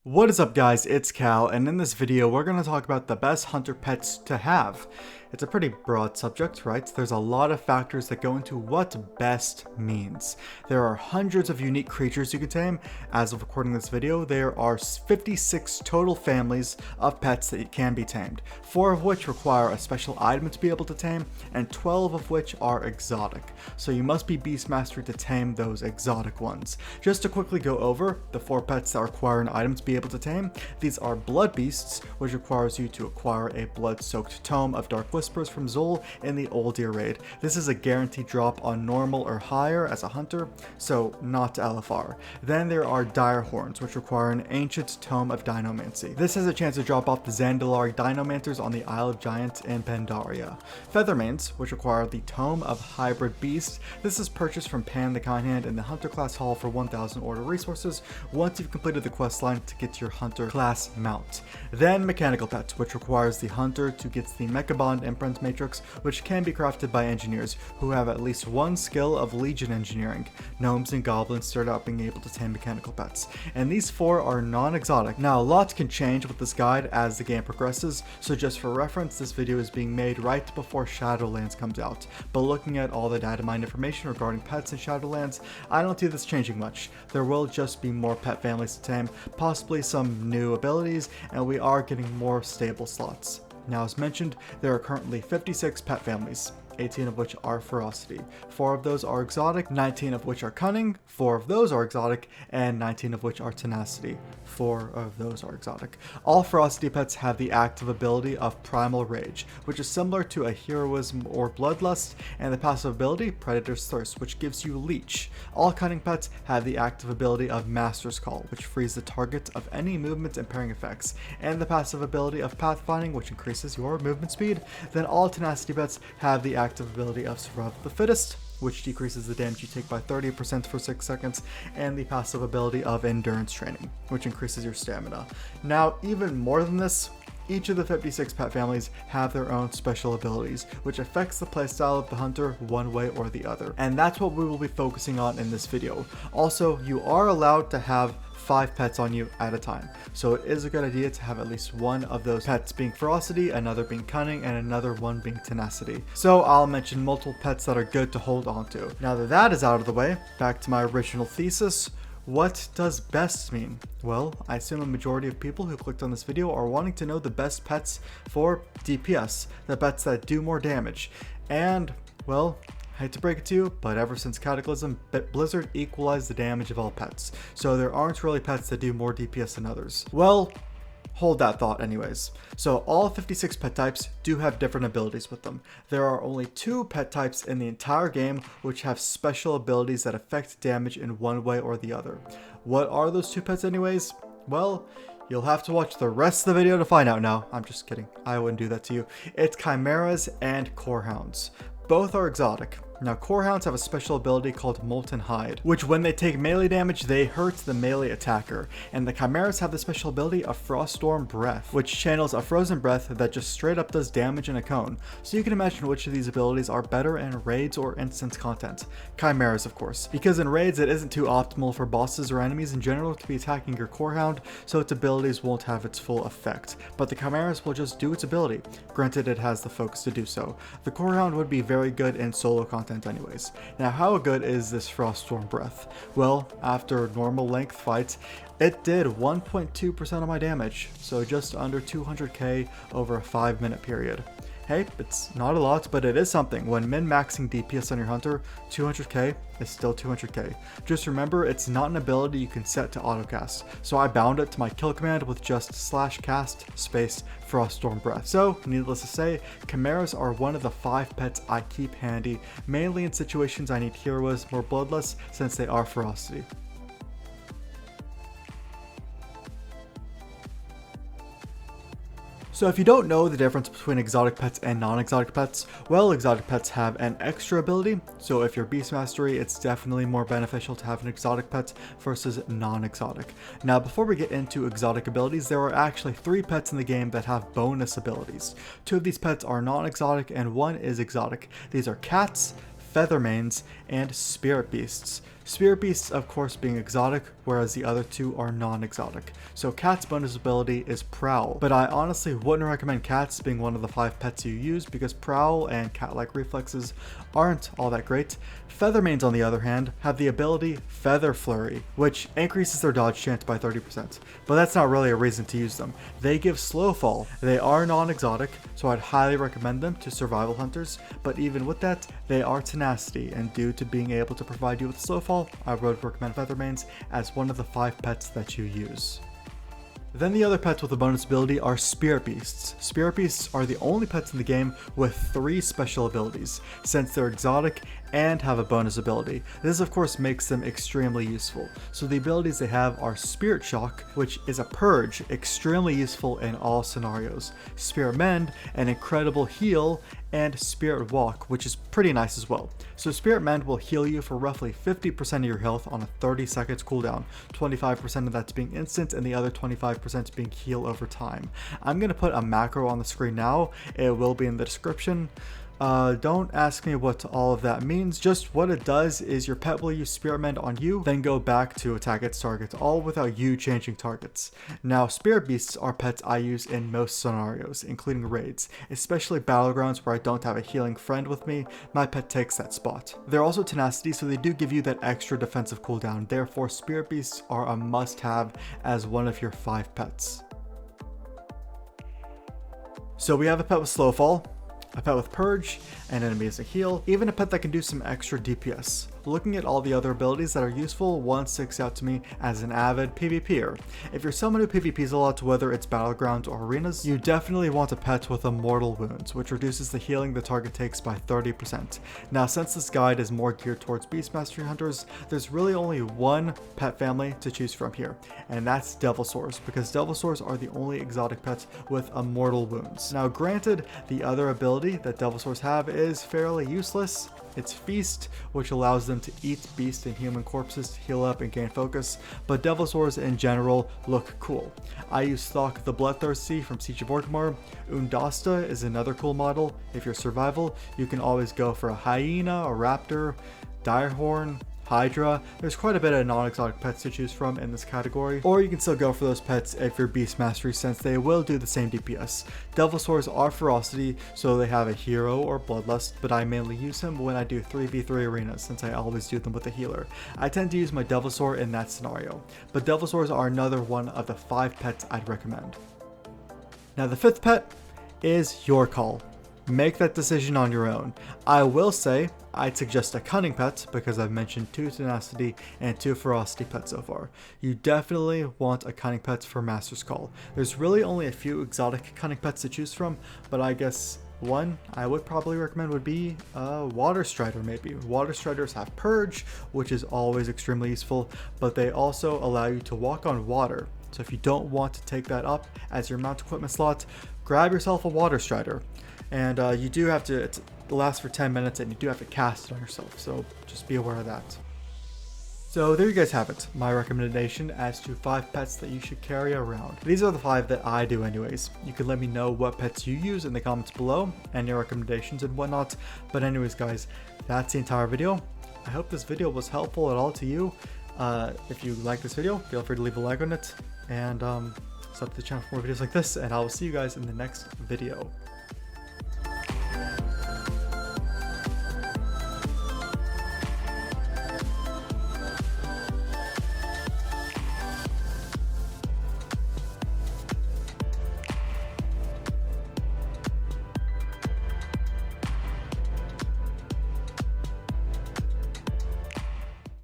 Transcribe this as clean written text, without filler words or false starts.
What is up guys, it's Cal, and in this video we're going to talk about the best hunter pets to have. It's a pretty broad subject, right? There's a lot of factors that go into what best means. There are hundreds of unique creatures you can tame. As of recording this video, there are 56 total families of pets that can be tamed, 4 of which require a special item to be able to tame, and 12 of which are exotic. So you must be Beastmaster to tame those exotic ones. Just to quickly go over the 4 pets that require an item to be able to tame, these are Blood Beasts, which requires you to acquire a blood-soaked tome of Dark Whispers from Zol in the Old Year raid. This is a guaranteed drop on normal or higher as a hunter, so not LFR. Then there are Dire Horns, which require an ancient tome of Dinomancy. This has a chance to drop off the Zandalari Dinomanters on the Isle of Giants in Pandaria. Feathermanes, which require the Tome of Hybrid Beast. This is purchased from Pan the Kindhand in the Hunter class hall for 1000 order resources once you've completed the quest line to get your Hunter class mount. Then Mechanical Pets, which requires the Hunter to get the Mechabond Imprint Matrix, which can be crafted by engineers who have at least one skill of Legion Engineering. Gnomes and Goblins start out being able to tame Mechanical Pets, and these 4 are non-exotic. Now, a lot can change with this guide as the game progresses, so just for reference, this video is being made right before Shadowlands comes out, but looking at all the data mined information regarding pets in Shadowlands, I don't see this changing much. There will just be more pet families to tame, possibly some new abilities, and we are getting more stable slots. Now, as mentioned, there are currently 56 pet families, 18 of which are ferocity, 4 of those are exotic, 19 of which are cunning, 4 of those are exotic, and 19 of which are tenacity, 4 of those are exotic. All ferocity pets have the active ability of Primal Rage, which is similar to a Heroism or Bloodlust, and the passive ability Predator's Thirst, which gives you Leech. All cunning pets have the active ability of Master's Call, which frees the target of any movement impairing effects, and the passive ability of Pathfinding, which increases your movement speed. Then all tenacity pets have the active ability of Survival of the Fittest, which decreases the damage you take by 30% for 6 seconds, and the passive ability of Endurance Training, which increases your stamina. Now, even more than this, each of the 56 pet families have their own special abilities, which affects the playstyle of the hunter one way or the other. And that's what we will be focusing on in this video. Also, you are allowed to have 5 pets on you at a time, so it is a good idea to have at least one of those pets being ferocity, another being cunning, and another one being tenacity. So I'll mention multiple pets that are good to hold on to. Now that that is out of the way, back to my original thesis. What does best mean? Well, I assume a majority of people who clicked on this video are wanting to know the best pets for DPS, the pets that do more damage. And, well, I hate to break it to you, but ever since Cataclysm, Blizzard equalized the damage of all pets, so there aren't really pets that do more DPS than others. Well, hold that thought anyways. So all 56 pet types do have different abilities with them. There are only 2 pet types in the entire game which have special abilities that affect damage in one way or the other. What are those 2 pets anyways? Well, you'll have to watch the rest of the video to find out. Now, I'm just kidding. I wouldn't do that to you. It's Chimeras and Corehounds. Both are exotic. Now, Corehounds have a special ability called Molten Hide, which when they take melee damage, they hurt the melee attacker. And the Chimeras have the special ability of Froststorm Breath, which channels a frozen breath that just straight up does damage in a cone. So you can imagine which of these abilities are better in raids or instance content. Chimeras, of course, because in raids it isn't too optimal for bosses or enemies in general to be attacking your Corehound, so its abilities won't have its full effect. But the Chimeras will just do its ability, granted it has the focus to do so. The Corehound would be very good in solo content anyways. Now, how good is this Froststorm Breath? Well, after normal length fights, it did 1.2% of my damage, so just under 200k over a 5-minute period. Hey, it's not a lot, but it is something. When min-maxing DPS on your hunter, 200k is still 200k. Just remember, it's not an ability you can set to autocast, so I bound it to my kill command with just /cast space Froststorm Breath. So, needless to say, Chimeras are one of the 5 pets I keep handy, mainly in situations I need Heroism or Bloodlust, since they are ferocity. So if you don't know the difference between exotic pets and non-exotic pets, well, exotic pets have an extra ability, so if you're Beastmastery, it's definitely more beneficial to have an exotic pet versus non-exotic. Now, before we get into exotic abilities, there are actually 3 pets in the game that have bonus abilities. 2 of these pets are non-exotic and 1 is exotic. These are cats, Feathermanes, and Spirit Beasts. Spirit beasts, of course, being exotic, whereas the other two are non-exotic. So Cat's bonus ability is Prowl, but I honestly wouldn't recommend Cats being one of the 5 pets you use because Prowl and cat-like reflexes aren't all that great. Feathermanes, on the other hand, have the ability Feather Flurry, which increases their dodge chance by 30%, but that's not really a reason to use them. They give Slow Fall. They are non-exotic, so I'd highly recommend them to survival hunters, but even with that, they are Tenacity, and due to being able to provide you with Slow Fall, I would recommend Feathermanes as one of the 5 pets that you use. Then the other pets with a bonus ability are Spirit Beasts. Spirit Beasts are the only pets in the game with 3 special abilities, since they're exotic and have a bonus ability. This of course makes them extremely useful. So the abilities they have are Spirit Shock, which is a purge, extremely useful in all scenarios. Spirit Mend, an incredible heal, and Spirit Walk, which is pretty nice as well. So Spirit Mend will heal you for roughly 50% of your health on a 30 seconds cooldown, 25% of that's being instant and the other 25% being heal over time. I'm going to put a macro on the screen now, it will be in the description. Don't ask me what all of that means, just what it does is your pet will use Spirit Mend on you, then go back to attack its target, all without you changing targets. Now, Spirit Beasts are pets I use in most scenarios, including raids, especially battlegrounds where I don't have a healing friend with me, my pet takes that spot. They're also Tenacity, so they do give you that extra defensive cooldown, therefore Spirit Beasts are a must-have as one of your 5 pets. So we have a pet with Slow Fall, a pet with Purge, an enemy as a heal, even a pet that can do some extra DPS. Looking at all the other abilities that are useful, one sticks out to me as an avid PvPer. If you're someone who PvPs a lot, whether it's battlegrounds or arenas, you definitely want a pet with Immortal Wounds, which reduces the healing the target takes by 30%. Now, since this guide is more geared towards Beast Mastery hunters, there's really only one pet family to choose from here, and that's Devilsaurs, because Devilsaurs are the only exotic pets with Immortal Wounds. Now, granted, the other ability that Devilsaurs have is fairly useless. It's Feast, which allows them to eat beast and human corpses to heal up and gain focus, but Devilsaurs in general look cool. I use Thok the Bloodthirsty from Siege of Orgrimmar. Undasta is another cool model. If you're survival, you can always go for a hyena, a raptor, direhorn, Hydra. There's quite a bit of non-exotic pets to choose from in this category, or you can still go for those pets if you're Beast Mastery, since they will do the same DPS. Devilsaurs are Ferocity, so they have a hero or Bloodlust, but I mainly use him when I do 3v3 arenas, since I always do them with a healer. I tend to use my Devilsaur in that scenario, but Devilsaurs are another one of the 5 pets I'd recommend. Now the 5th pet is your call. Make that decision on your own. I will say I'd suggest a cunning pet because I've mentioned 2 tenacity and 2 ferocity pets so far. You definitely want a cunning pet for Master's Call. There's really only a few exotic cunning pets to choose from, but I guess one I would probably recommend would be Water Strider maybe. Water Striders have Purge, which is always extremely useful, but they also allow you to walk on water. So if you don't want to take that up as your mount equipment slot, grab yourself a Water Strider. And you do have to, it lasts for 10 minutes and you do have to cast it on yourself, so just be aware of that. So there you guys have it, my recommendation as to 5 pets that you should carry around. These are the 5 that I do anyways. You can let me know what pets you use in the comments below and your recommendations and whatnot. But anyways guys, that's the entire video. I hope this video was helpful at all to you. If you like this video, feel free to leave a like on it and sub to the channel for more videos like this, and I will see you guys in the next video.